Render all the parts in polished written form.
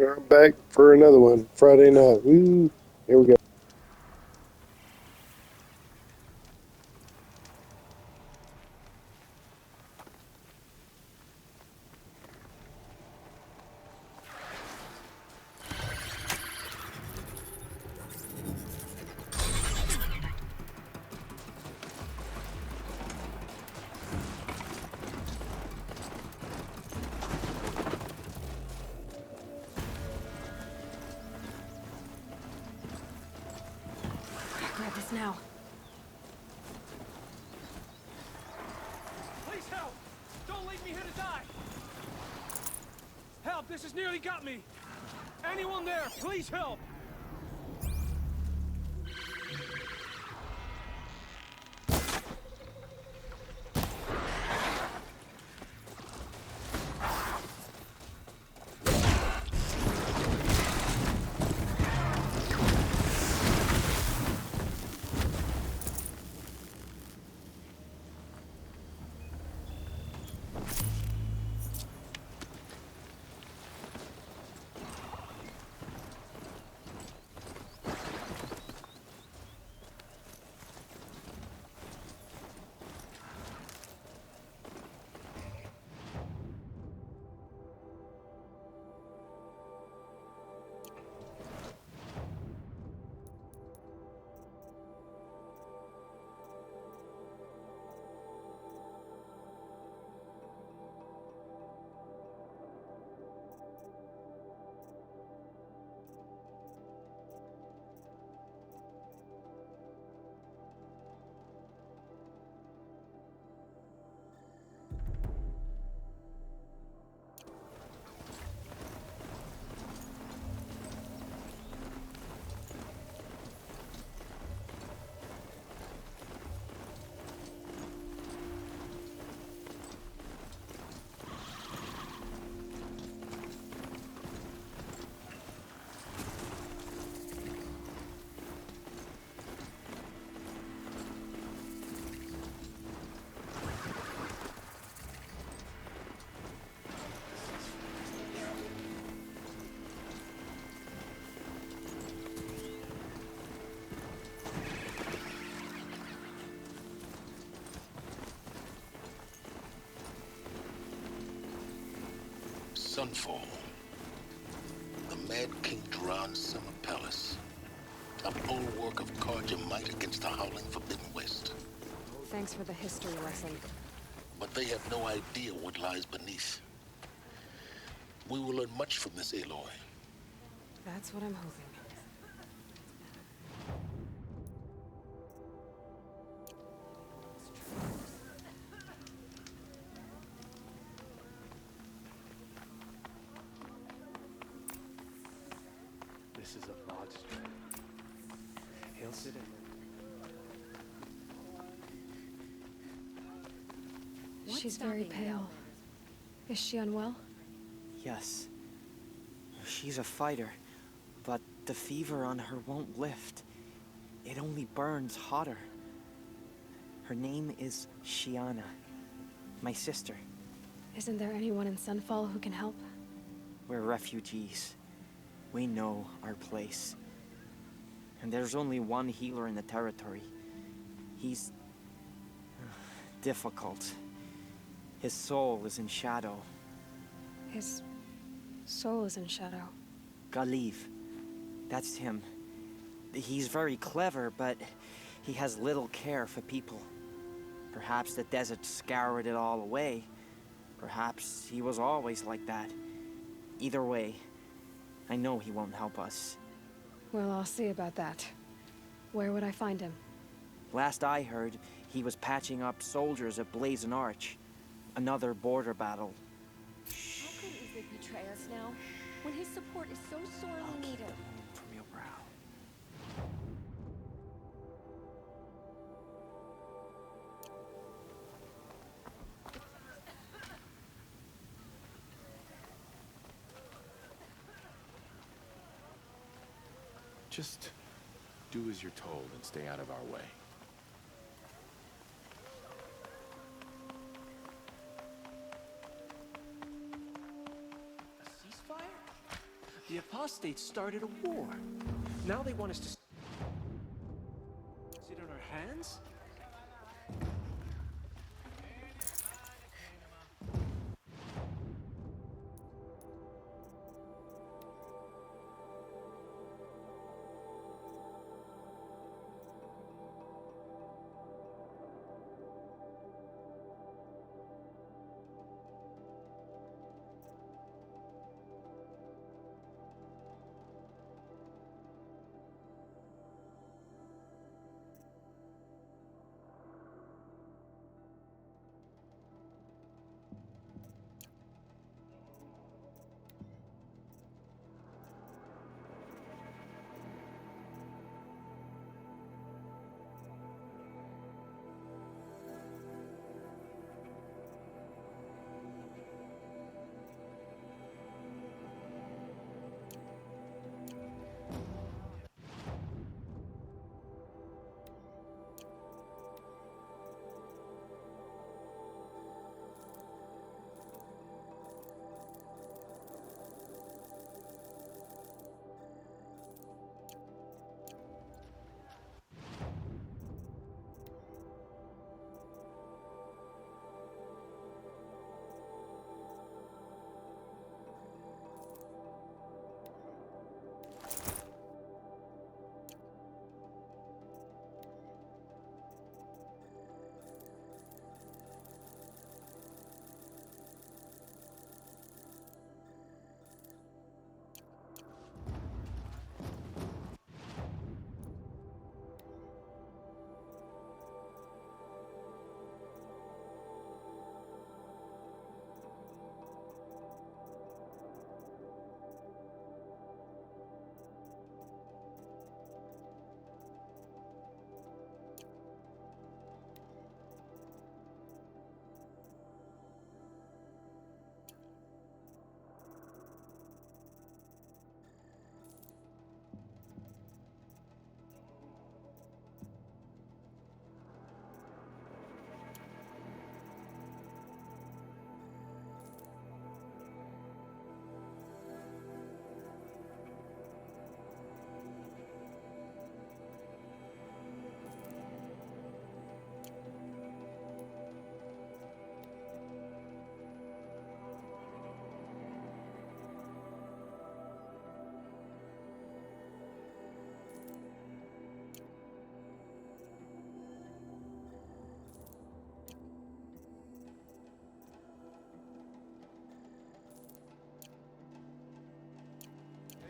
I'm back for another one. Friday night. Woo! Here we go. Grab this now. Please help! Don't leave me here to die! Help! This has nearly got me! Anyone there, please help! Sunfall. The Mad King Duran's summer palace. A bold work of cards your might against the howling Forbidden West. Thanks for the history lesson. But they have no idea what lies beneath. We will learn much from this Aloy. That's what I'm hoping. This is a monster. He'll sit in. She's very pale. Is she unwell? Yes. She's a fighter, but the fever on her won't lift. It only burns hotter. Her name is Shiana, my sister. Isn't there anyone in Sunfall who can help? We're refugees. We know our place. And there's only one healer in the territory. He's difficult. His soul is in shadow. His soul is in shadow. Galiv. That's him. He's very clever, but he has little care for people. Perhaps the desert scoured it all away. Perhaps he was always like that. Either way, I know he won't help us. Well, I'll see about that. Where would I find him? Last I heard, he was patching up soldiers at Blazon Arch. Another border battle. How could Izek betray us now, when his support is so sorely needed? From your brow. Just do as you're told and stay out of our way. A ceasefire? The apostates started a war. Now they want us to sit on our hands?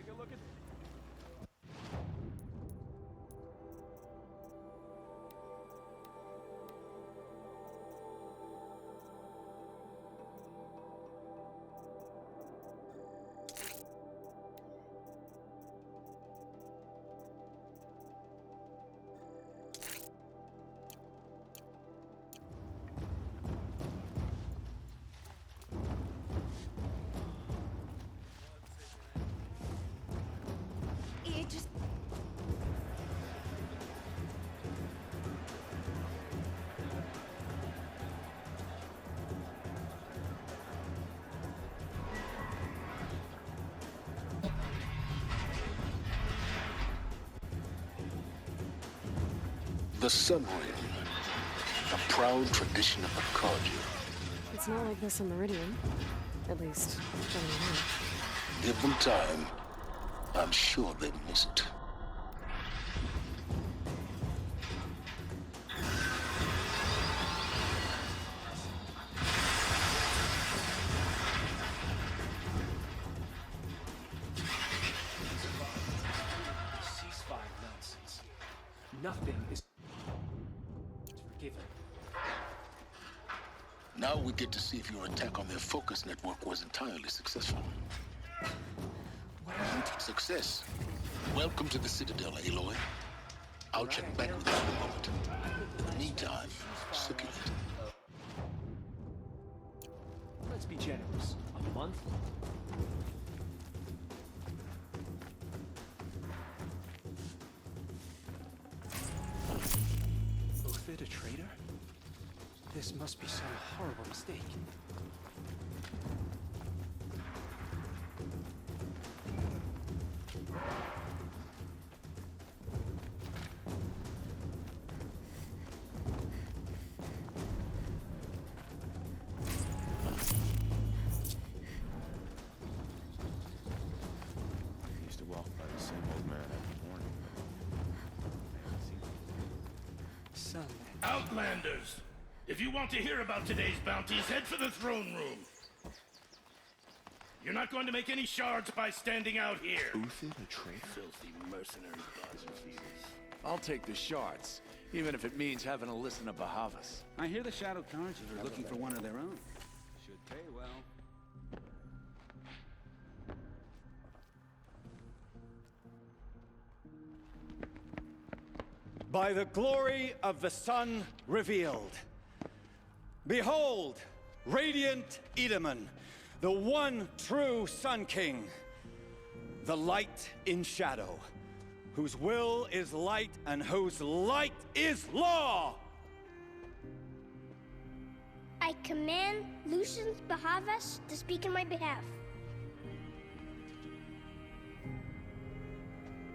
Take a look at It just... The Sun Ring, a proud tradition of the Carja. It's not like this in Meridian. At least, from the Give them time. I'm sure they miss it. ceasefire nonsense. Nothing is forgiven. Now we get to see if your attack on their focus network was entirely successful. Success. Welcome to the Citadel, Aloy. I'll check back with you in a moment. In the meantime, circulate. Let's be generous. A month? Ophid a traitor? This must be some horrible mistake. Outlanders! If you want to hear about today's bounties, head for the throne room. You're not going to make any shards by standing out here. Uthid, a traitor? Filthy mercenary bastards. I'll take the shards, even if it means having to listen to Bahavas. I hear the Shadow Carnage are looking for one of their own. Should pay well. By the glory of the sun revealed. Behold, radiant Edaman, the one true Sun King. The light in shadow, whose will is light and whose light is law! I command Lucius Bahavas to speak in my behalf.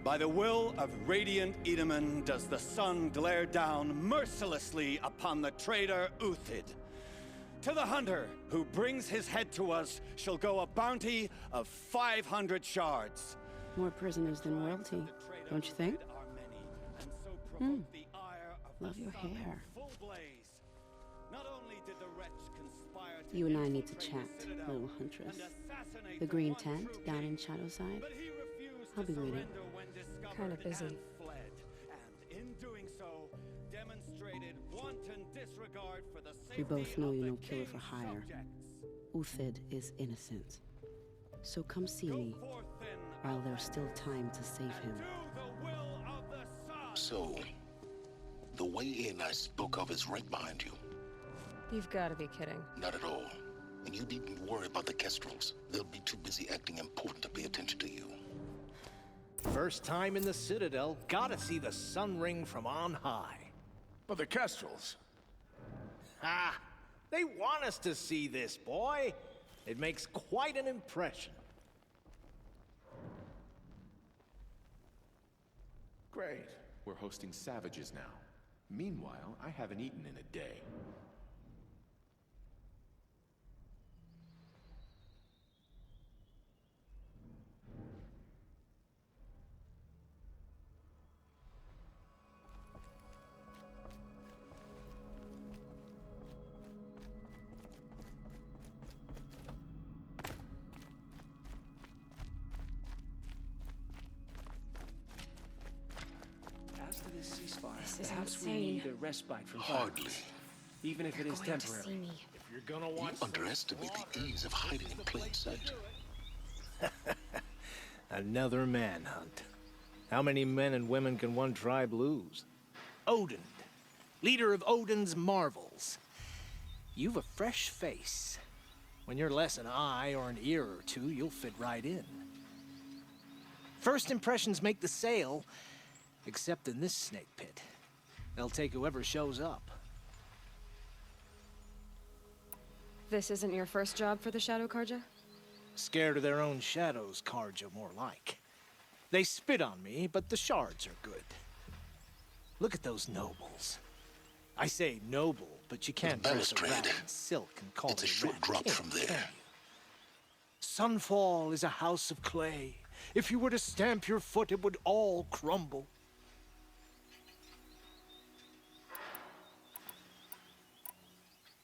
By the will of radiant Edaman does the sun glare down mercilessly upon the traitor Uthid. To the hunter who brings his head to us shall go a bounty of 500 shards. More prisoners than royalty, don't you think? Love your hair. You and I need to chat, little huntress. The green tent down in Shadowside. I'll be waiting. Kind of busy. We both know you're no killer for hire. Uthid is innocent. So come see me, while there's still time to save him. So, the way in I spoke of is right behind you. You've got to be kidding. Not at all. And you needn't worry about the Kestrels. They'll be too busy acting important to pay attention to you. First time in the Citadel, gotta see the sun ring from on high. But the Kestrels. Ha! They want us to see this, boy. It makes quite an impression. Great. We're hosting savages now. Meanwhile, I haven't eaten in a day. After this ceasefire, This is perhaps we insane. need a respite from Hardly. violence, even if it is Going to see temporary. me. If you're gonna watch, You underestimate the ease of hiding in plain sight. another manhunt. How many men and women can one tribe lose? Odin, leader of Odin's marvels. You've a fresh face. When you're less an eye or an ear or two, you'll fit right in. First impressions make the sale, except in this snake pit. They'll take whoever shows up. This isn't your first job for the Shadow Karja? Scared of their own shadows, Karja, more like. They spit on me, but the shards are good. Look at those nobles. I say noble, but you can't dress a rat in silk and call it It's a short rat drop king, from can there. you? Sunfall is a house of clay. If you were to stamp your foot, it would all crumble.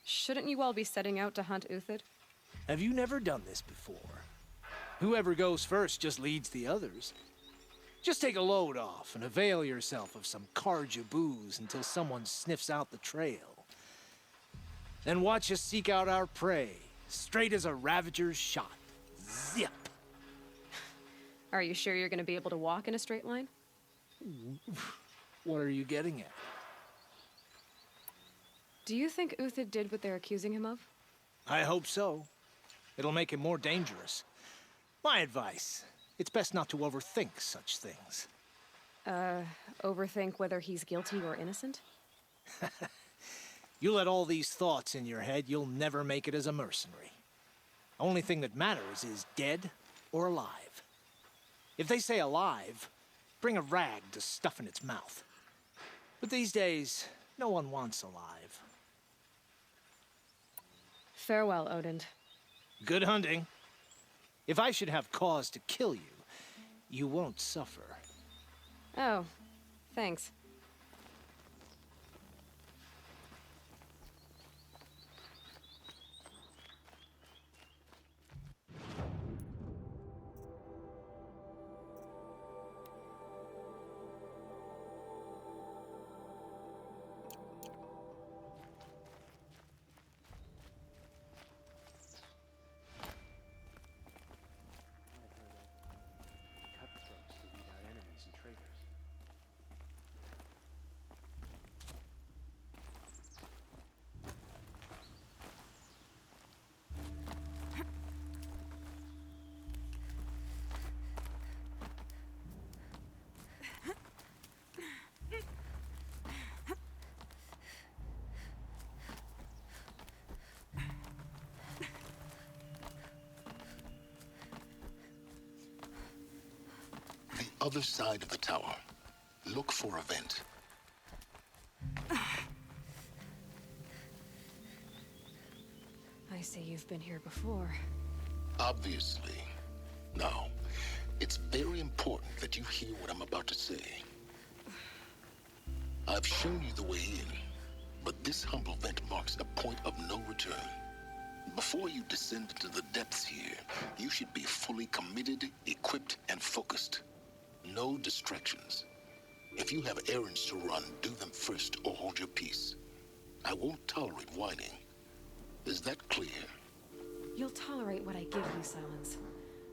Shouldn't you all be setting out to hunt Uthid? Have you never done this before? Whoever goes first just leads the others. Just take a load off and avail yourself of some Karja booze until someone sniffs out the trail. Then watch us seek out our prey, straight as a Ravager's shot. Zip! Are you sure you're going to be able to walk in a straight line? What are you getting at? Do you think Uthid did what they're accusing him of? I hope so. It'll make him more dangerous. My advice, it's best not to overthink such things. Overthink whether he's guilty or innocent? You let all these thoughts in your head, you'll never make it as a mercenary. Only thing that matters is dead or alive. If they say alive, bring a rag to stuff in its mouth. But these days, no one wants alive. Farewell, Odin. Good hunting. If I should have cause to kill you, you won't suffer. Oh, thanks. other side of the tower. Look for a vent. I see you've been here before. Obviously. Now, it's very important that you hear what I'm about to say. I've shown you the way in, but this humble vent marks a point of no return. Before you descend into the depths here, you should be fully committed, equipped, and focused. No distractions. If you have errands to run, do them first or hold your peace. I won't tolerate whining. Is that clear? You'll tolerate what I give you, Silence.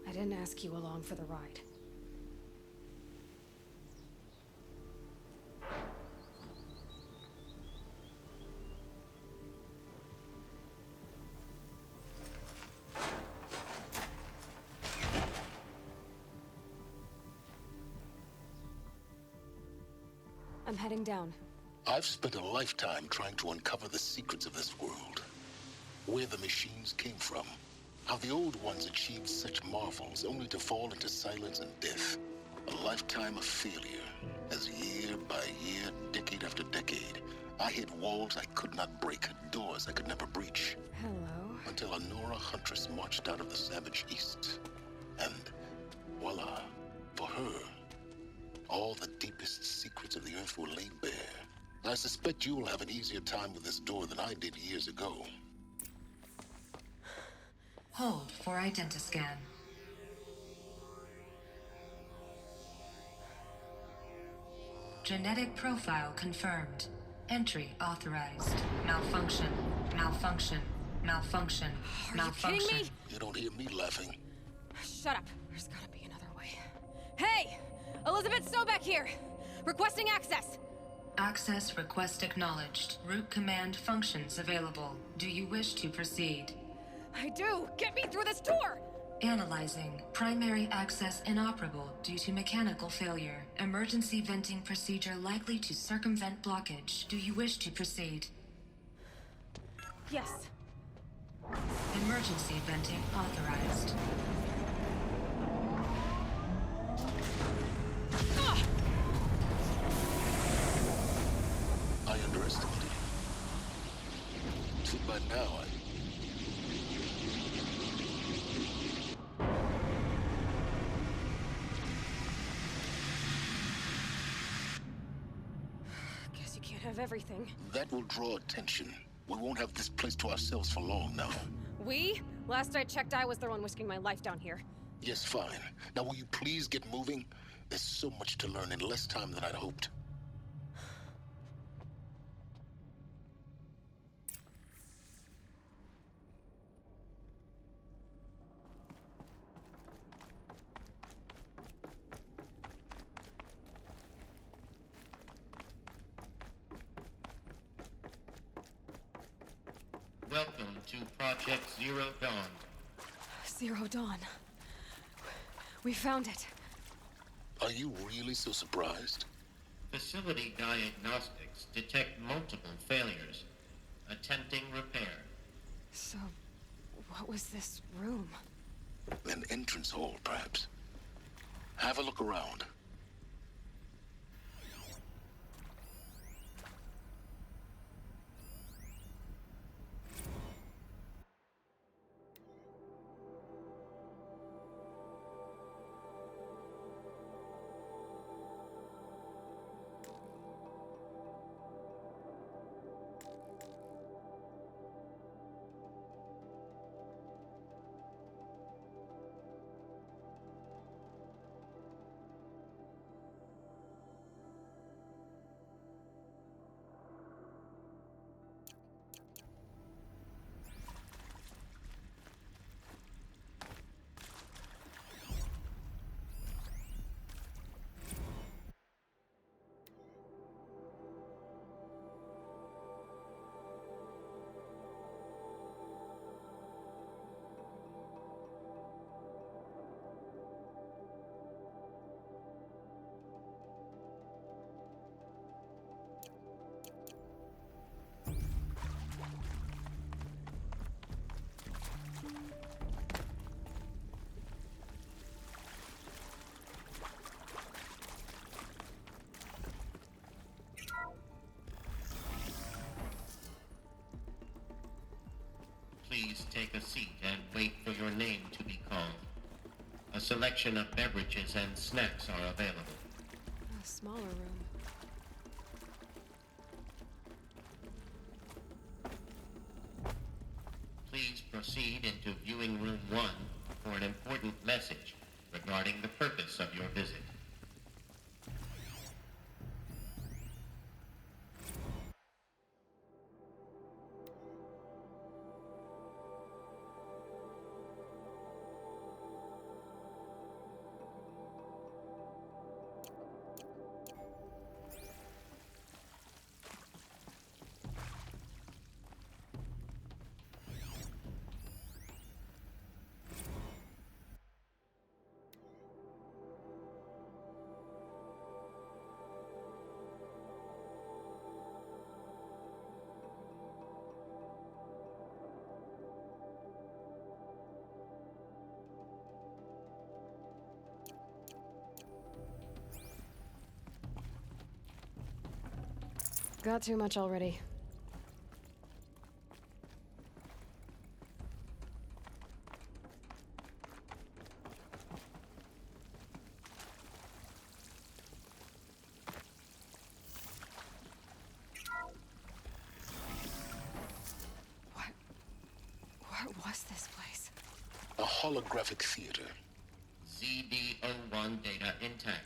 I didn't ask you along for the ride. I'm heading down. I've spent a lifetime trying to uncover the secrets of this world. Where the machines came from. How the old ones achieved such marvels only to fall into silence and death. A lifetime of failure. As year by year, decade after decade, I hit walls I could not break, doors I could never breach. Hello. Until a Nora huntress marched out of the savage east. And voila, for her, all the deepest secrets of the earth were laid bare. I suspect you will have an easier time with this door than I did years ago. Hold for identiscan. Genetic profile confirmed. Entry authorized. Malfunction. Malfunction. Malfunction. Are Malfunction. you kidding me? You don't hear me laughing. Shut up. There's gotta be another way. Hey! Elizabeth Sobeck here! Requesting access! Access request acknowledged. Root command functions available. Do you wish to proceed? I do! Get me through this door! Analyzing. Primary access inoperable due to mechanical failure. Emergency venting procedure likely to circumvent blockage. Do you wish to proceed? Yes. Emergency venting authorized. I underestimated you. See, by now, Guess you can't have everything. that will draw attention. We won't have this place to ourselves for long now. We? Last I checked, I was the one risking my life down here. Yes, fine. Now will you please get moving? There's so much to learn in less time than I'd hoped. Welcome to Project Zero Dawn. Zero Dawn. We found it. Are you really so surprised? Facility diagnostics detect multiple failures. Attempting repair. So, what was this room? An entrance hall, perhaps. Have a look around. Please take a seat and wait for your name to be called. A selection of beverages and snacks are available. A smaller room. Please proceed into viewing room 1 for an important message regarding the purpose of your visit. Got too much already. What was this place? A holographic theater. ZD-01 data intact.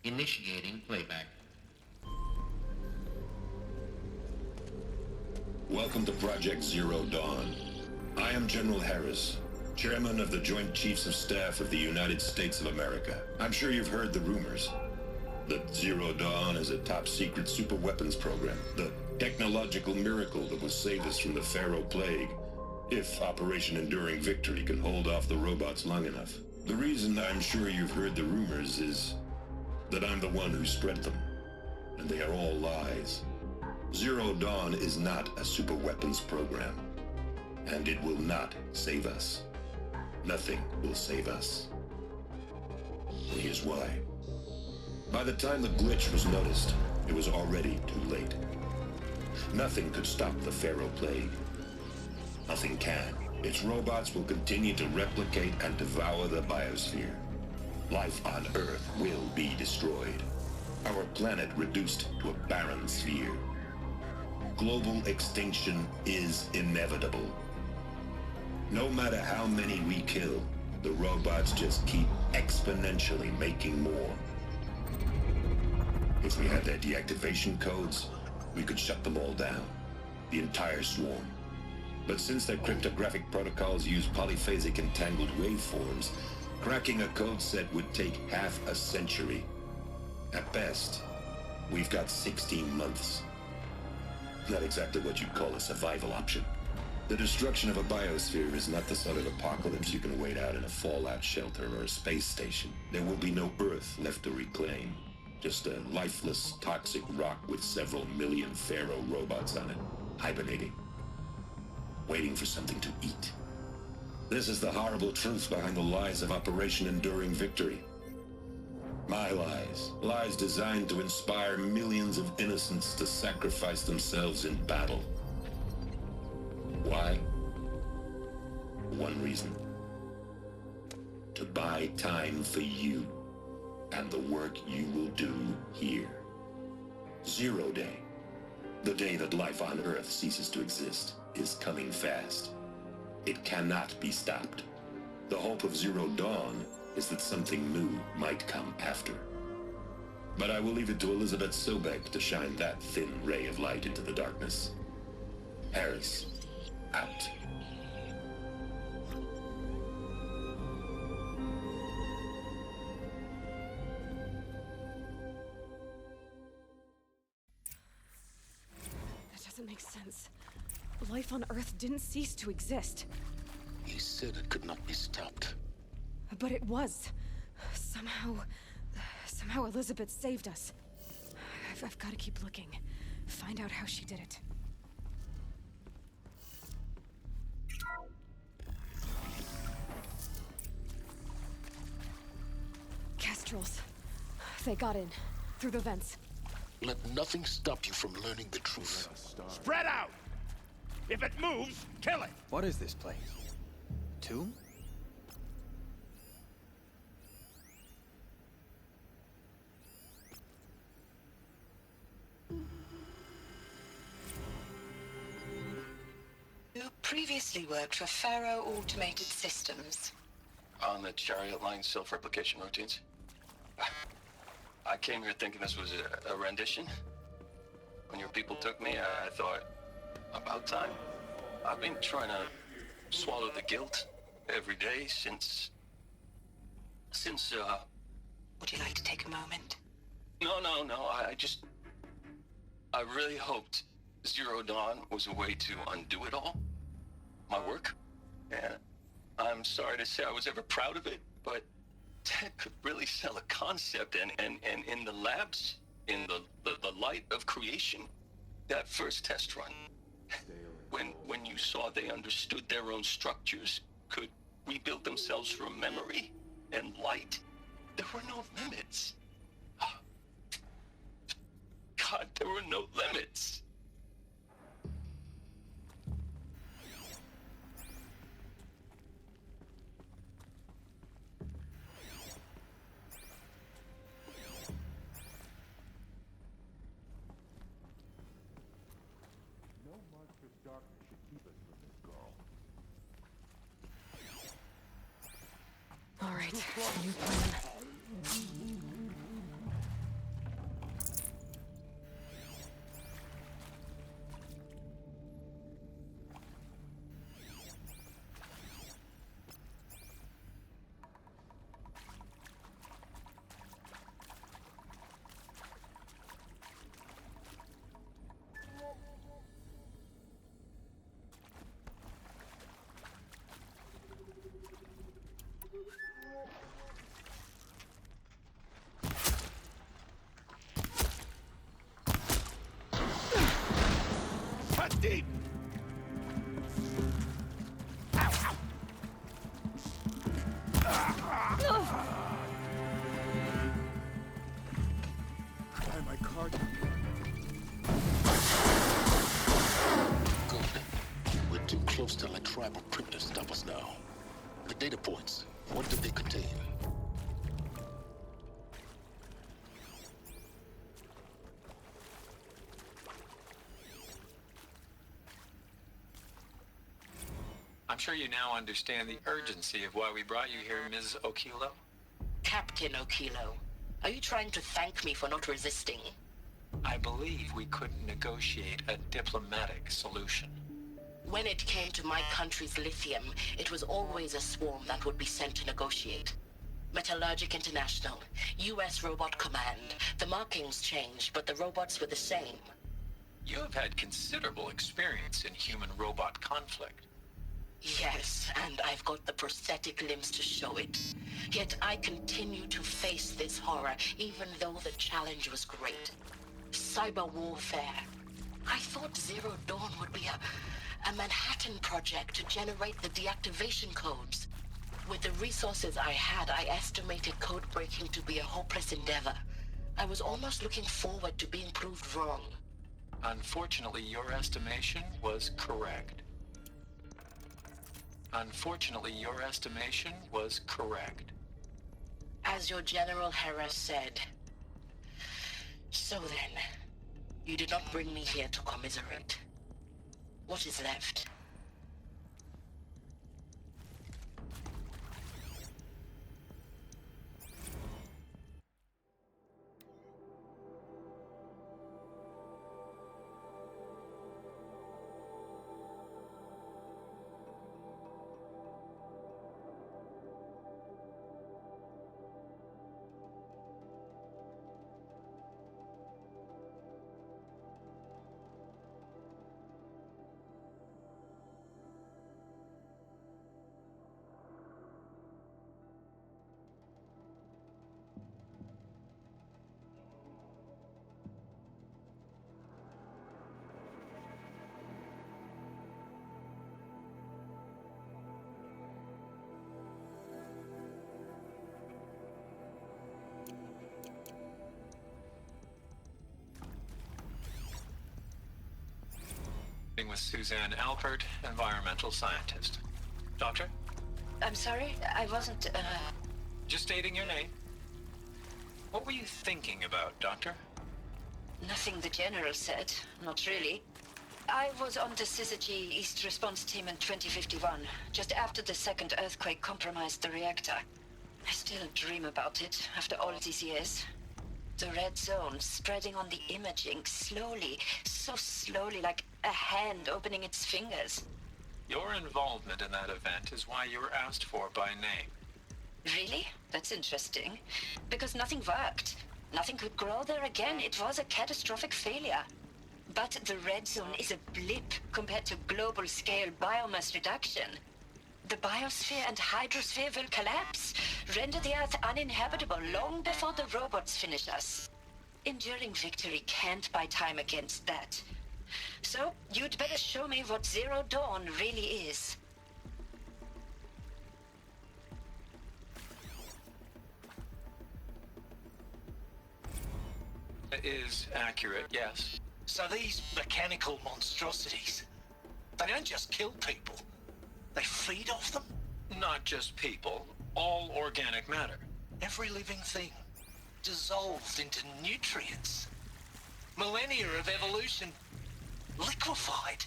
Initiating playback. Welcome to Project Zero Dawn. I am General Harris, Chairman of the Joint Chiefs of Staff of the United States of America. I'm sure you've heard the rumors that Zero Dawn is a top-secret super-weapons program, the technological miracle that will save us from the Pharaoh Plague, if Operation Enduring Victory can hold off the robots long enough. The reason I'm sure you've heard the rumors is that I'm the one who spread them, and they are all lies. Zero Dawn is not a super-weapons program, and it will not save us. Nothing will save us. And here's why. By the time the glitch was noticed, it was already too late. Nothing could stop the Pharaoh Plague. Nothing can. Its robots will continue to replicate and devour the biosphere. Life on Earth will be destroyed. Our planet reduced to a barren sphere. Global extinction is inevitable. No matter how many we kill, the robots just keep exponentially making more. If we had their deactivation codes, we could shut them all down, the entire swarm. But since their cryptographic protocols use polyphasic entangled waveforms, cracking a code set would take half a century. At best, we've got 16 months. Not exactly what you'd call a survival option. The destruction of a biosphere is not the sort of apocalypse you can wait out in a fallout shelter or a space station. There will be no Earth left to reclaim. Just a lifeless, toxic rock with several million Pharaoh robots on it, hibernating, waiting for something to eat. This is the horrible truth behind the lies of Operation Enduring Victory. My lies. Lies designed to inspire millions of innocents to sacrifice themselves in battle. Why? One reason. To buy time for you and the work you will do here. Zero Day, the day that life on Earth ceases to exist, is coming fast. It cannot be stopped. The hope of Zero Dawn is that something new might come after. But I will leave it to Elizabeth Sobek to shine that thin ray of light into the darkness. Harris, out. That doesn't make sense. Life on Earth didn't cease to exist. He said it could not be stopped. But it was. Somehow Elizabeth saved us. I've got to keep looking. Find out how she did it. Kestrels. They got in. Through the vents. Let nothing stop you from learning the truth. Spread out! If it moves, kill it! What is this place? Tomb? You previously worked for Pharaoh Automated Systems. On the chariot line self-replication routines? I came here thinking this was a rendition. When your people took me, I thought, about time. I've been trying to swallow the guilt every day since... Would you like to take a moment? No, I really hoped Zero Dawn was a way to undo it all. My work. And I'm sorry to say I was ever proud of it, but Ted could really sell a concept, and in the labs, in the light of creation, that first test run, when you saw they understood their own structures, could rebuild themselves from memory and light, there were no limits. God, there were no limits. All right, new plan. Cut deep! Try my card. Good. We're too close to that tribal crypt to stop us now. The data points, what did they contain? I'm sure you now understand the urgency of why we brought you here, Ms. Okilo. Captain Okilo, are you trying to thank me for not resisting? I believe we couldn't negotiate a diplomatic solution. When it came to my country's lithium, it was always a swarm that would be sent to negotiate. Metallurgic International, US Robot Command. The markings changed, but the robots were the same. You have had considerable experience in human-robot conflict. Yes, and I've got the prosthetic limbs to show it. Yet I continue to face this horror, even though the challenge was great. Cyber warfare. I thought Zero Dawn would be a Manhattan project to generate the deactivation codes. With the resources I had, I estimated code breaking to be a hopeless endeavor. I was almost looking forward to being proved wrong. Unfortunately, your estimation was correct. As your General Hera said. So then, you did not bring me here to commiserate. What is left? with Suzanne Alpert, environmental scientist. Doctor? I'm sorry, I wasn't, Just stating your name. What were you thinking about, Doctor? Nothing the General said. Not really. I was on the Syzygy East Response Team in 2051, just after the second earthquake compromised the reactor. I still dream about it, after all these years. The red zone spreading on the imaging, slowly, so slowly, like a hand opening its fingers. Your involvement in that event is why you were asked for by name. Really? That's interesting. Because nothing worked. Nothing could grow there again. It was a catastrophic failure. But the red zone is a blip compared to global-scale biomass reduction. The biosphere and hydrosphere will collapse, render the Earth uninhabitable long before the robots finish us. Enduring victory can't buy time against that. So, you'd better show me what Zero Dawn really is. It is accurate, yes. So these mechanical monstrosities, they don't just kill people, they feed off them? Not just people, all organic matter. Every living thing dissolved into nutrients. Millennia of evolution liquefied.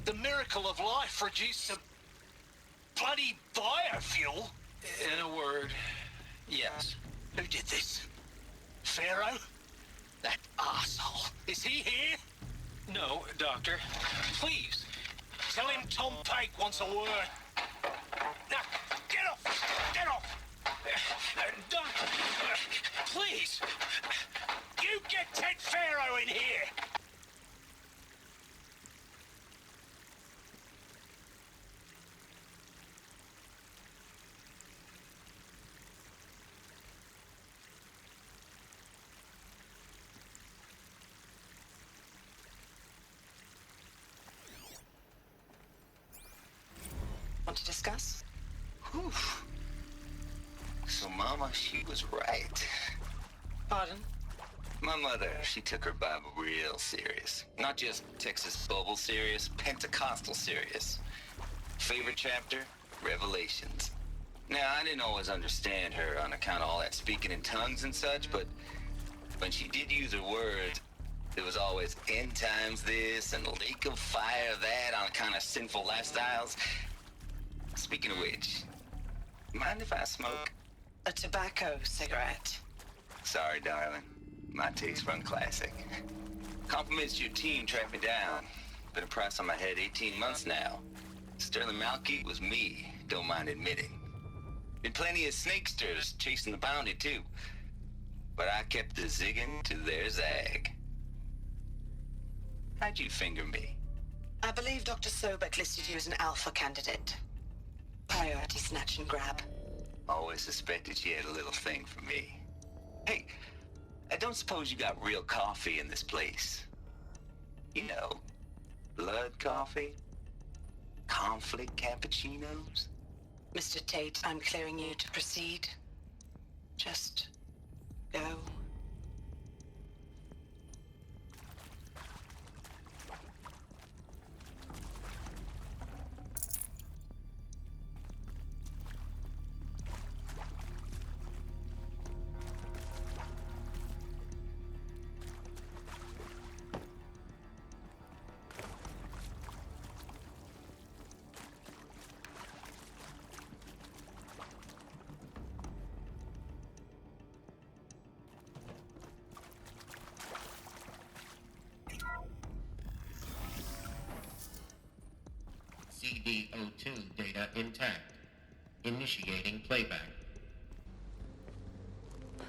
The miracle of life reduced to bloody biofuel. In a word, yes. Who did this? Pharaoh? That arsehole. Is he here? No, Doctor. Please, tell him Tom Pake wants a word. Now, get off! Get off! Doctor, please, you get Ted Pharaoh in here! Want to discuss? Whew. So Mama, she was right. Pardon? My mother, she took her Bible real serious. Not just Texas Bible serious, Pentecostal serious. Favorite chapter? Revelations. Now, I didn't always understand her on account of all that speaking in tongues and such, but when she did use her words, there was always end times this and lake of fire that on account of sinful lifestyles. Speaking of which, mind if I smoke? A tobacco cigarette. Sorry, darling. My taste run classic. Compliments to your team tracked me down. Been a price on my head 18 months now. Sterling Malky was me, don't mind admitting. Been plenty of snakesters chasing the bounty, too. But I kept the zigging to their zag. How'd you finger me? I believe Dr. Sobek listed you as an alpha candidate. Priority snatch and grab. Always suspected she had a little thing for me. Hey, I don't suppose you got real coffee in this place? You know, blood coffee? Conflict cappuccinos? Mr. Tate, I'm clearing you to proceed. Just go. CD02 data intact. Initiating playback.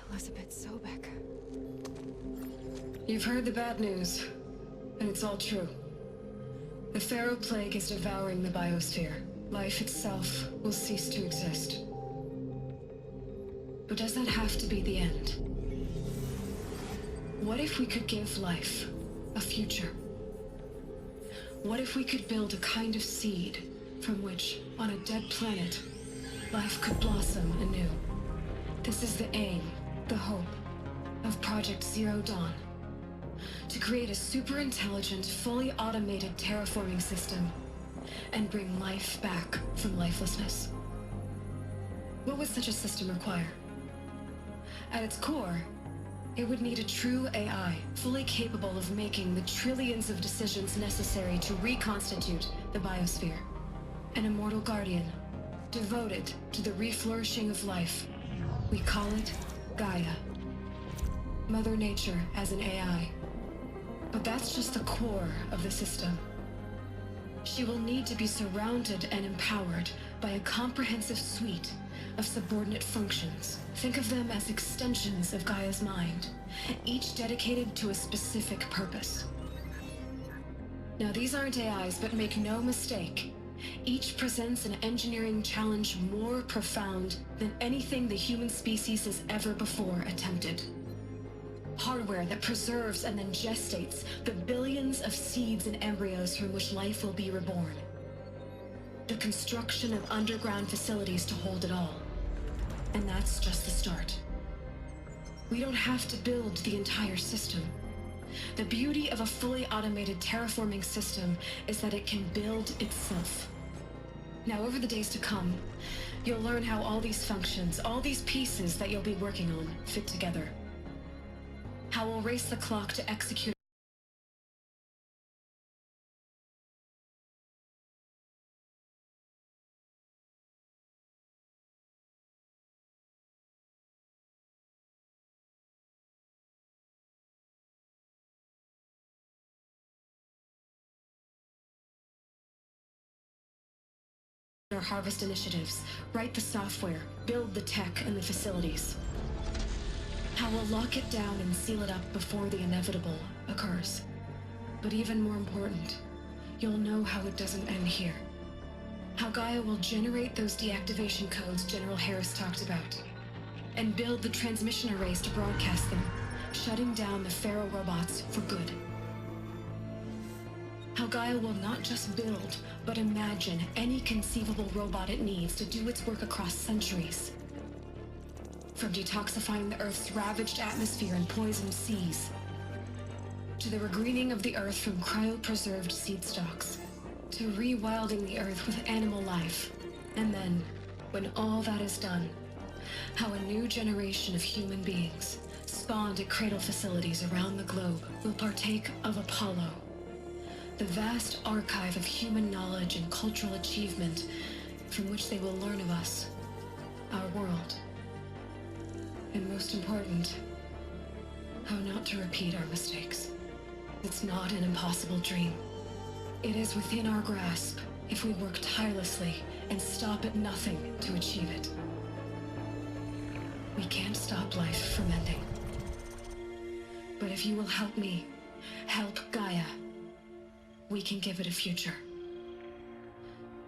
Elizabeth Sobek. You've heard the bad news, and it's all true. The Pharaoh Plague is devouring the biosphere. Life itself will cease to exist. But does that have to be the end? What if we could give life a future? What if we could build a kind of seed from which, on a dead planet, life could blossom anew? This is the aim, the hope, of Project Zero Dawn. to create a super intelligent, fully automated terraforming system and bring life back from lifelessness. What would such a system require? At its core, it would need a true AI, fully capable of making the trillions of decisions necessary to reconstitute the biosphere. An immortal guardian, devoted to the reflourishing of life. We call it Gaia. Mother Nature as an AI. But that's just the core of the system. She will need to be surrounded and empowered by a comprehensive suite of subordinate functions. Think of them as extensions of Gaia's mind, each dedicated to a specific purpose. Now, these aren't AIs, but make no mistake, each presents an engineering challenge more profound than anything the human species has ever before attempted. Hardware that preserves and then gestates the billions of seeds and embryos from which life will be reborn. The construction of underground facilities to hold it all. And that's just the start. We don't have to build the entire system. The beauty of a fully automated terraforming system is that it can build itself. Now, over the days to come, you'll learn how all these functions, all these pieces that you'll be working on, fit together. How we'll race the clock to execute our harvest initiatives, write the software, build the tech and the facilities. How we'll lock it down and seal it up before the inevitable occurs. But even more important, you'll know how it doesn't end here. How Gaia will generate those deactivation codes General Harris talked about, and build the transmission arrays to broadcast them, shutting down the Pharaoh robots for good. How Gaia will not just build, but imagine any conceivable robot it needs to do its work across centuries. From detoxifying the Earth's ravaged atmosphere and poisoned seas, to the regreening of the Earth from cryopreserved seed stalks, to rewilding the Earth with animal life. And then, when all that is done, how a new generation of human beings, spawned at cradle facilities around the globe, will partake of Apollo, the vast archive of human knowledge and cultural achievement from which they will learn of us, our world. And most important, how not to repeat our mistakes. It's not an impossible dream. It is within our grasp if we work tirelessly and stop at nothing to achieve it. We can't stop life from ending. But if you will help me, help Gaia, we can give it a future.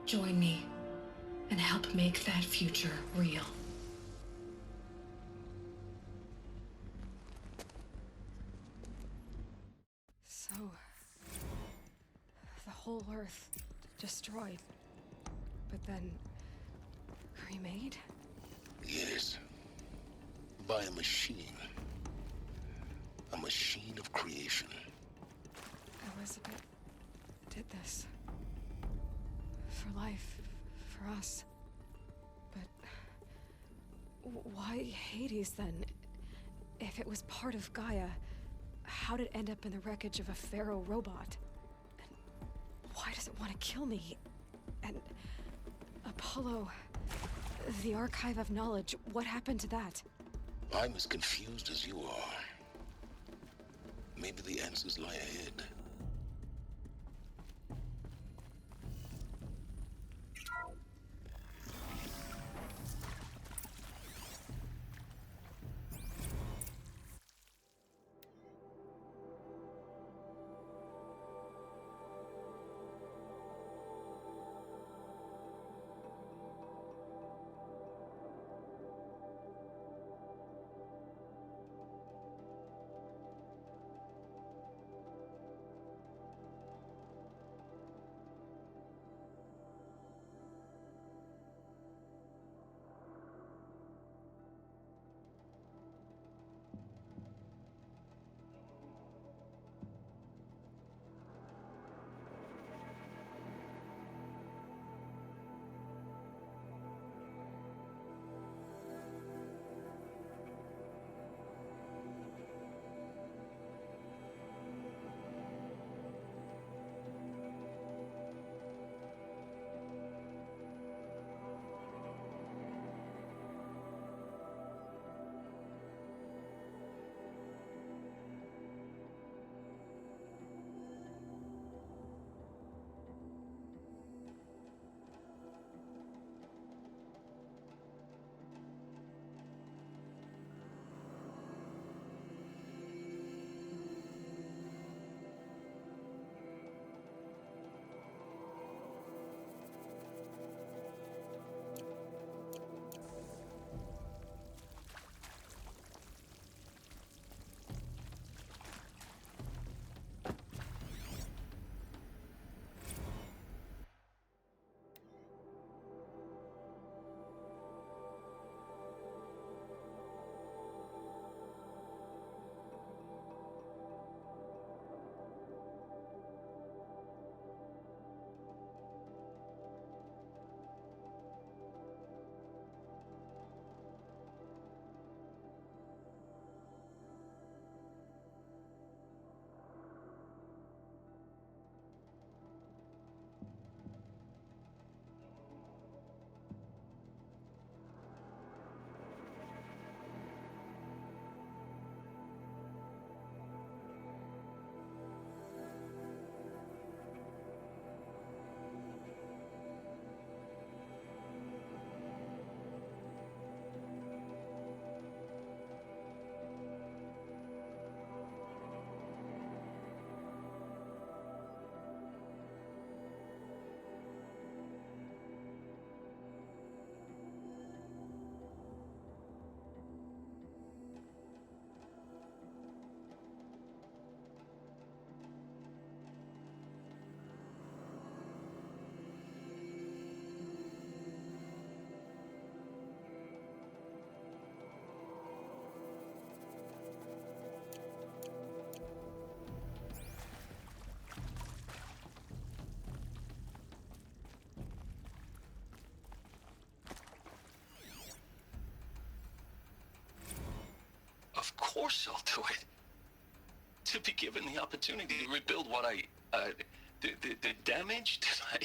Join me and help make that future real. So, the whole Earth destroyed, but then remade? Yes. By a machine. A machine of creation. Elizabeth did this. For life, for us. But why Hades then? If it was part of Gaia, how did it end up in the wreckage of a Pharaoh robot? And why does it want to kill me? And Apollo, the archive of knowledge, what happened to that? I'm as confused as you are. Maybe the answers lie ahead. Of course I'll do it. To be given the opportunity to rebuild what the damage that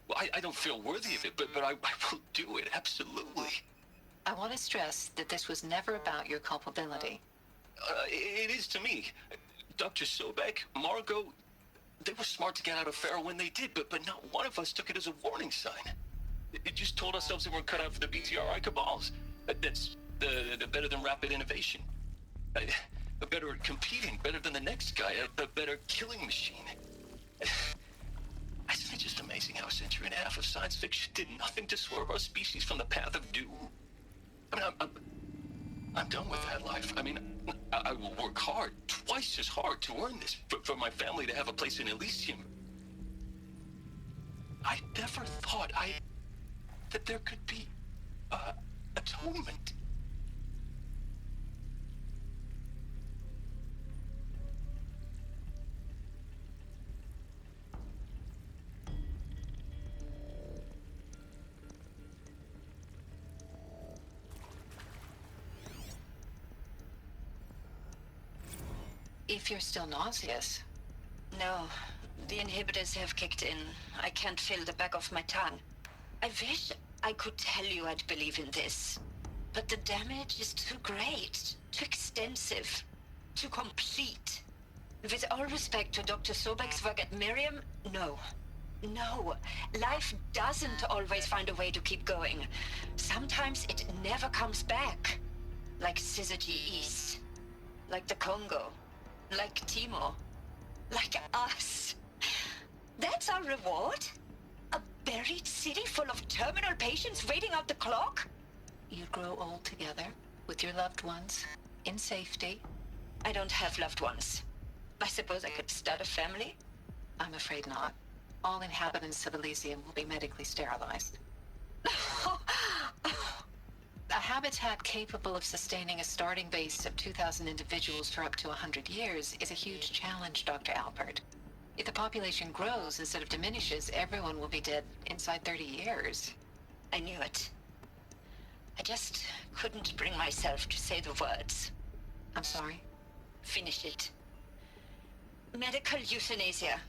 well, I don't feel worthy of it, but I will do it, absolutely. I want to stress that this was never about your culpability. It is to me. Dr. Sobek, Margot, they were smart to get out of Pharaoh when they did, but not one of us took it as a warning sign. It just told ourselves that we're cut out for the BTRI cabals. That's the better than rapid innovation. Better at competing, better than the next guy, a better killing machine. Isn't it just amazing how a century and a half of science fiction did nothing to swerve our species from the path of doom? I mean, I'm done with that life. I mean, I will work hard, twice as hard, to earn this, for my family to have a place in Elysium. I never thought that there could be atonement. If you're still nauseous. No, the inhibitors have kicked in. I can't feel the back of my tongue. I wish I could tell you I'd believe in this. But the damage is too great, too extensive, too complete. With all respect to Dr. Sobek's work at Miriam, no. No, life doesn't always find a way to keep going. Sometimes it never comes back. Like Syzygy East. Like the Congo. Like Timor. Like us. That's our reward? A buried city full of terminal patients waiting out the clock? You'd grow old together, with your loved ones, in safety. I don't have loved ones. I suppose I could start a family? I'm afraid not. All inhabitants of Elysium will be medically sterilized. A habitat capable of sustaining a starting base of 2,000 individuals for up to 100 years is a huge challenge, Dr. Alpert. If the population grows instead of diminishes, everyone will be dead inside 30 years. I knew it. I just couldn't bring myself to say the words. I'm sorry? Finish it. Medical euthanasia.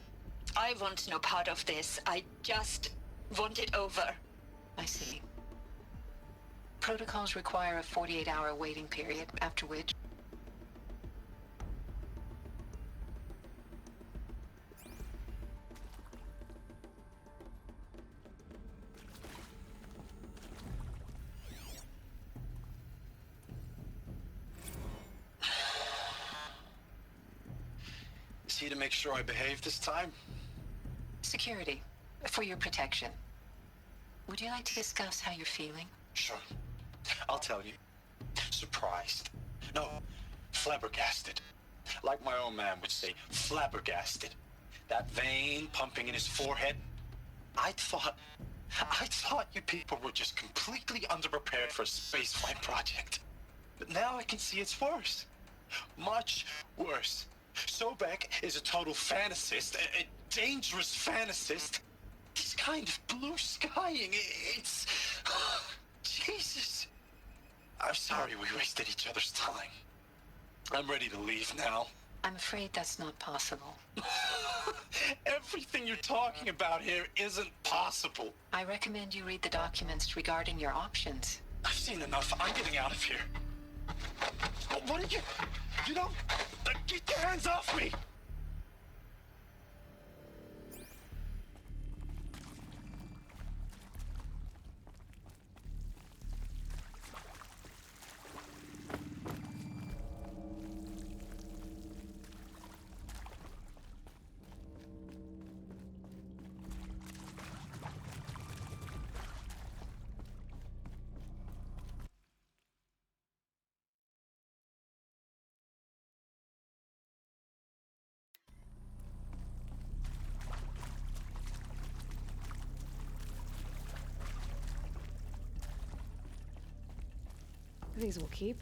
I want no part of this. I just want it over. I see. Protocols require a 48-hour waiting period, after which... Is he to make sure I behave this time? Security. For your protection. Would you like to discuss how you're feeling? Sure. I'll tell you. Surprised. No, flabbergasted. Like my own man would say, flabbergasted. That vein pumping in his forehead. I thought you people were just completely underprepared for a spaceflight project. But now I can see it's worse. Much worse. Sobek is a total fantasist, a dangerous fantasist. This kind of blue skying, it's... Jesus. I'm sorry we wasted each other's time. I'm ready to leave now. I'm afraid that's not possible. Everything you're talking about here isn't possible. I recommend you read the documents regarding your options. I've seen enough. I'm getting out of here. What are you... You don't... Get your hands off me! These will keep.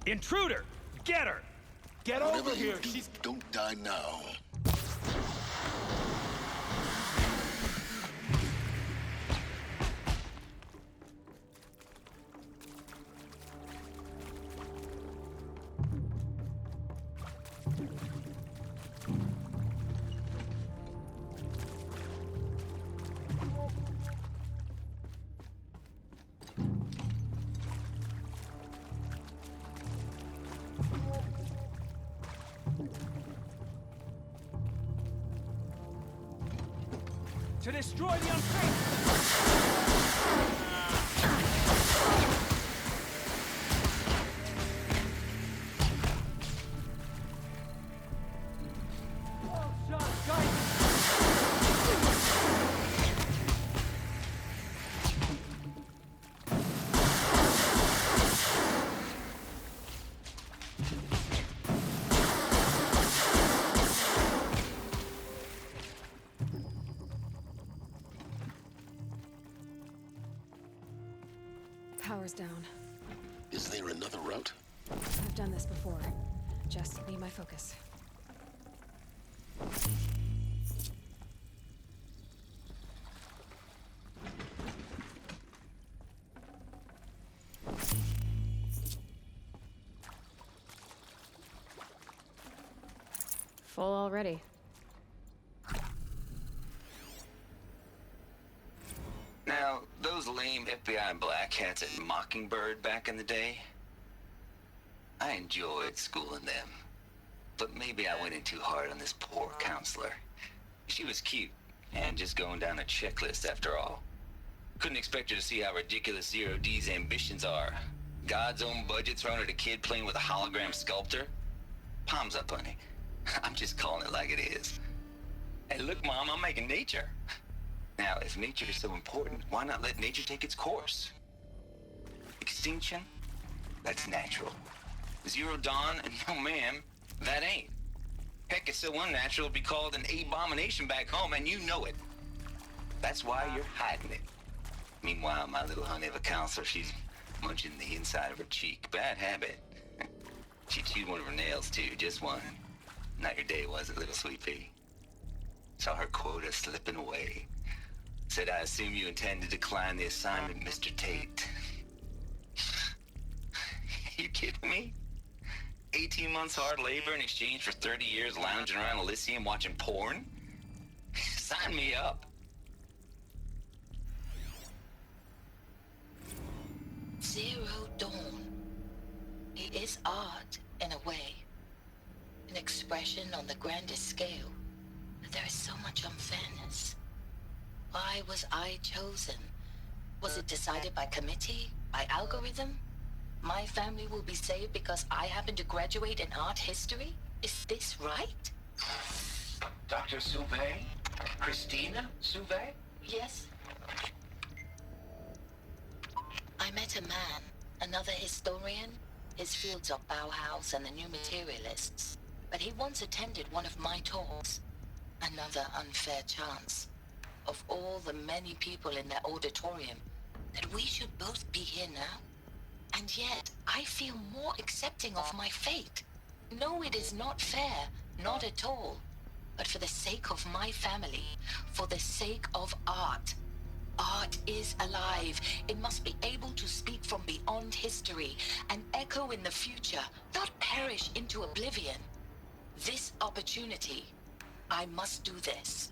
Intruder! Get her! Get Whatever over here! you do, She's... don't die now. To destroy the unfaithful! Power's down. Is there another route? I've done this before. Just need my focus. Full already. Now, those lame FBI black hats at Mockingbird back in the day, I enjoyed schooling them. But maybe I went in too hard on this poor counselor. She was cute, and just going down a checklist after all. Couldn't expect her to see how ridiculous Zero D's ambitions are. God's own budget thrown at a kid playing with a hologram sculptor? Palms up, honey. I'm just calling it like it is. Hey, look, Mom, I'm making nature. Now, if nature is so important, why not let nature take its course? Extinction? That's natural. Zero Dawn? No, ma'am, that ain't. Heck, it's so unnatural it'd be called an abomination back home, and you know it. That's why you're hiding it. Meanwhile, my little honey of a counselor, she's munching the inside of her cheek. Bad habit. She chewed one of her nails, too, just one. Not your day, was it, little sweet pea? Saw her quota slipping away. Said, I assume you intend to decline the assignment, Mr. Tate. You kidding me? 18 months hard labor in exchange for 30 years lounging around Elysium watching porn? Sign me up. Zero Dawn. It is art, in a way. An expression on the grandest scale. But there is so much unfairness. Why was I chosen? Was it decided by committee? By algorithm? My family will be saved because I happen to graduate in art history? Is this right? Dr. Sauvé? Christina Sauvé? Yes. I met a man, another historian. His fields are Bauhaus and the New Materialists. But he once attended one of my talks. Another unfair chance. Of all the many people in that auditorium, that we should both be here now. And yet, I feel more accepting of my fate. No, it is not fair, not at all. But for the sake of my family, for the sake of art. Art is alive. It must be able to speak from beyond history and echo in the future, not perish into oblivion. This opportunity, I must do this.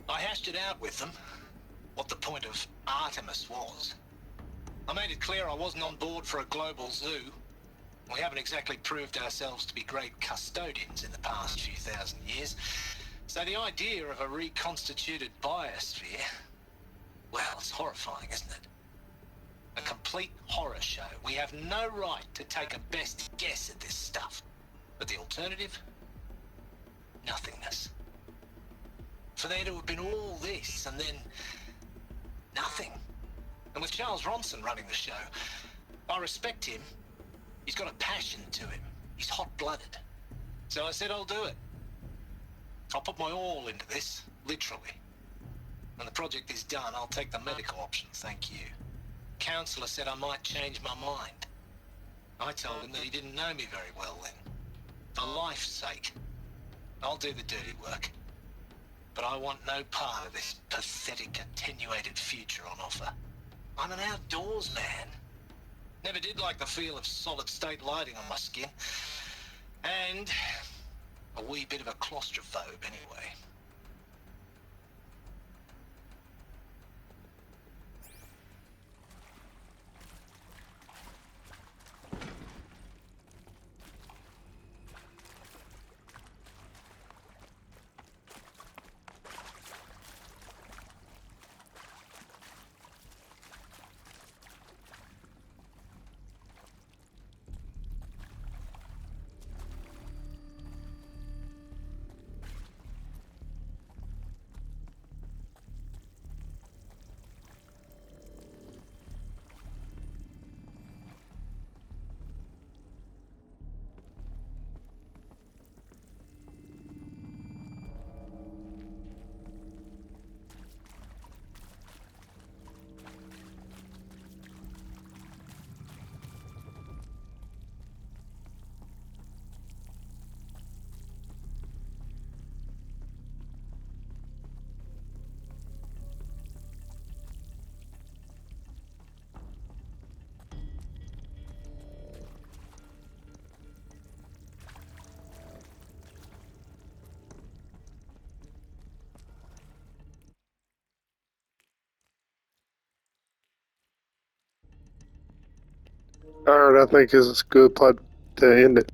I hashed it out with them, what the point of Artemis was. I made it clear I wasn't on board for a global zoo. We haven't exactly proved ourselves to be great custodians in the past few thousand years. So the idea of a reconstituted biosphere, well, it's horrifying, isn't it? A complete horror show. We have no right to take a best guess at this stuff. But the alternative? Nothingness. For there to have been all this, and then Nothing. And with Charles Ronson running the show, I respect him. He's got a passion to him. He's hot-blooded. So I said I'll do it. I'll put my all into this, literally. When the project is done, I'll take the medical option, thank you. Counselor said I might change my mind. I told him that he didn't know me very well then. For life's sake, I'll do the dirty work. But I want no part of this pathetic, attenuated future on offer. I'm an outdoors man. Never did like the feel of solid-state lighting on my skin. And a wee bit of a claustrophobe anyway. Alright, I think this is a good part to end it.